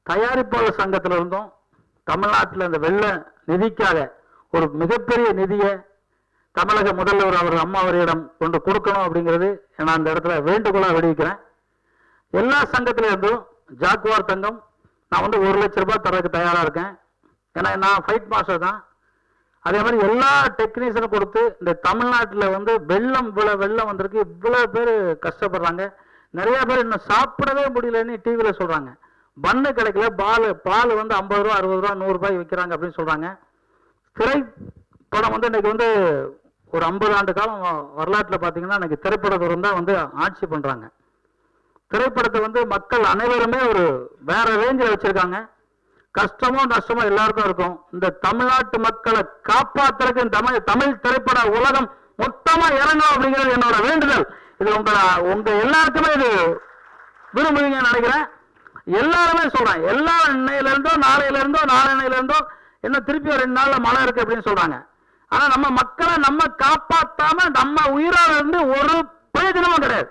தயாரிப்பாளர் சங்கத்தில் இருந்தும் தமிழ்நாட்டில் இந்த வெள்ள நிதிக்காக ஒரு மிகப்பெரிய நிதியை தமிழக முதல்வர் அவர் அம்மா அவரிடம் கொண்டு கொடுக்கணும் அப்படிங்கிறது நான் அந்த இடத்துல வேண்டுகோளாக விடுவிக்கிறேன். எல்லா சங்கத்தில இருந்தும் ஜாக்குவார் தங்கம் நான் வந்து 1 லட்சம் ரூபாய் தரதுக்கு தயாராக இருக்கேன். ஏன்னா நான் ஃபைட் மாஸ்டர் தான். அதே மாதிரி எல்லா டெக்னீஷியனும் கொடுத்து இந்த தமிழ்நாட்டில் வந்து வெள்ளம் வந்திருக்கு, இவ்வளோ பேர் கஷ்டப்படுறாங்க. நிறைய பேர் இன்னும் சாப்பிடவே முடியலன்னு டிவியில் சொல்கிறாங்க. பண்ணு கிடைக்கல, பால் வந்து 50 ரூபா 60 ரூபா 100 ரூபாய் விற்கிறாங்க அப்படின்னு சொல்கிறாங்க. திரைப்படம் வந்து இன்னைக்கு வந்து ஒரு 50 ஆண்டு காலம் வரலாற்றில் பார்த்தீங்கன்னா இன்னைக்கு திரைப்படத்துறை தான் வந்து ஆட்சி பண்ணுறாங்க. திரைப்படத்தை வந்து மக்கள் அனைவருமே ஒரு வேற ரேஞ்சில் வச்சிருக்காங்க. கஷ்டமோ நஷ்டமோ எல்லாருக்கும் இருக்கும். இந்த தமிழ்நாட்டு மக்களை காப்பாற்றுறதுக்கு தமிழ் திரைப்பட உலகம் மொத்தமா இறங்கும் அப்படிங்கிறது என்னோட வேண்டுதல். இது உங்க எல்லாருக்குமே இது விரும்புவீங்க நினைக்கிறேன். எல்லாருமே சொல்றேன், எல்லா இன்னையில இருந்தோ நாளையில இருந்தோ என்ன திருப்பி 2 நாள்ல மழை இருக்கு அப்படின்னு சொல்றாங்க. ஆனா நம்ம மக்களை நம்ம காப்பாத்தாம நம்ம உயிரோட இருந்து ஒரு பிரயோஜனமும் கிடையாது.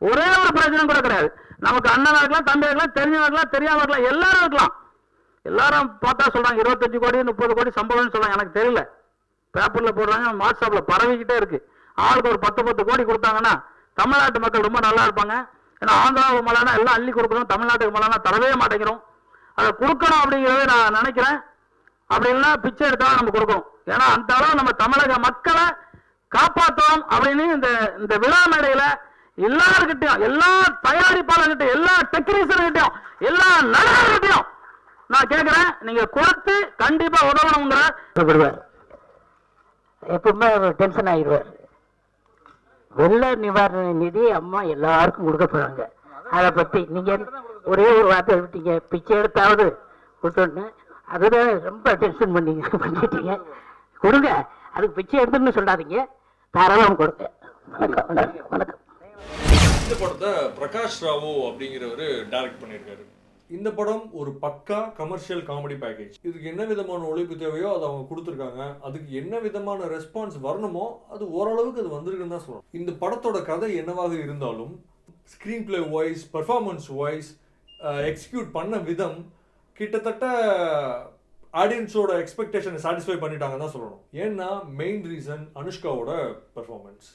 ஒரே ஒரு பிரயோஜனம் கூட கிடையாது. நமக்கு அண்ணனா இருக்கலாம், தம்பியா இருக்கலாம், தெரிஞ்சவங்க இருக்கலாம், தெரியாம இருக்கலாம், எல்லாரும் இருக்கலாம். எல்லாரும் பார்த்தா சொல்றாங்க 25 கோடி 30 கோடி சம்பளம்னு சொல்றாங்க. எனக்கு தெரியல, பேப்பர்ல போடுறாங்க, வாட்ஸ்அப்ல பரவிக்கிட்டே இருக்கு. ஆளுக்கு ஒரு 10 கோடி கொடுத்தாங்கன்னா தமிழ்நாட்டு மக்கள் ரொம்ப நல்லா இருப்பாங்க. ஏன்னா ஆந்திராவுக்கு மழைனா எல்லாம் அள்ளி கொடுக்கணும், தமிழ்நாட்டுக்கு மழைனா தரவே மாட்டேங்கிறோம். அதை கொடுக்கணும் அப்படிங்கிறத நான் நினைக்கிறேன். அப்படி இல்லைன்னா பிச்சை எடுத்தாலும் நம்ம கொடுக்கணும். ஏன்னா அந்த அளவு நம்ம தமிழக மக்களை காப்பாற்றணும் அப்படின்னு இந்த விழா மேடையில எல்லாருக்கிட்டையும், எல்லா தயாரிப்பாளர்கிட்டையும், எல்லா டெக்னீஷியன்கிட்டையும், எல்லா நடிகர்கிட்டையும் நான் கேட்கிறேன், நீங்க கொடுத்து கண்டிப்பா உதவணுங்கிற. எப்பவுமே டென்ஷன் ஆயிடுவார். வெள்ள நிவாரண நிதி அம்மா எல்லாருக்கும் கொடுக்க போறாங்க. அதை பத்தி நீங்க ஒரே ஒரு வார்த்தை விட்டீங்க, பிச்சை எடுத்தாவது கொடுத்தோன்னு. அதுதான் ரொம்ப டென்ஷன் பண்ணிட்டீங்க. கொடுங்க, அதுக்கு பிச்சை எடுத்துன்னு சொல்லாதீங்க, தாராளம் கொடுங்க. வணக்கம் வணக்கம். இந்த படத்தை பிரகாஷ் ராவோ அப்படிங்கிறவர் டைரக்ட் பண்ணியிருக்காரு. இந்த படம் ஒரு பக்கா கமர்ஷியல் காமெடி பேக்கேஜ். இதுக்கு என்ன விதமான உழைப்பு தேவையோ அதை அவங்க கொடுத்துருக்காங்க. அதுக்கு என்ன விதமான ரெஸ்பான்ஸ் வரணுமோ அது ஓரளவுக்கு அது வந்திருக்குன்னு தான் சொல்லணும். இந்த படத்தோட கதை என்னவாக இருந்தாலும் screen play wise, performance wise, execute பண்ண விதம் கிட்டத்தட்ட ஆடியன்ஸோட எக்ஸ்பெக்டேஷனை சாட்டிஸ்ஃபை பண்ணிட்டாங்க தான் சொல்லணும். ஏன்னா மெயின் ரீசன் அனுஷ்காவோட பர்ஃபார்மன்ஸ்.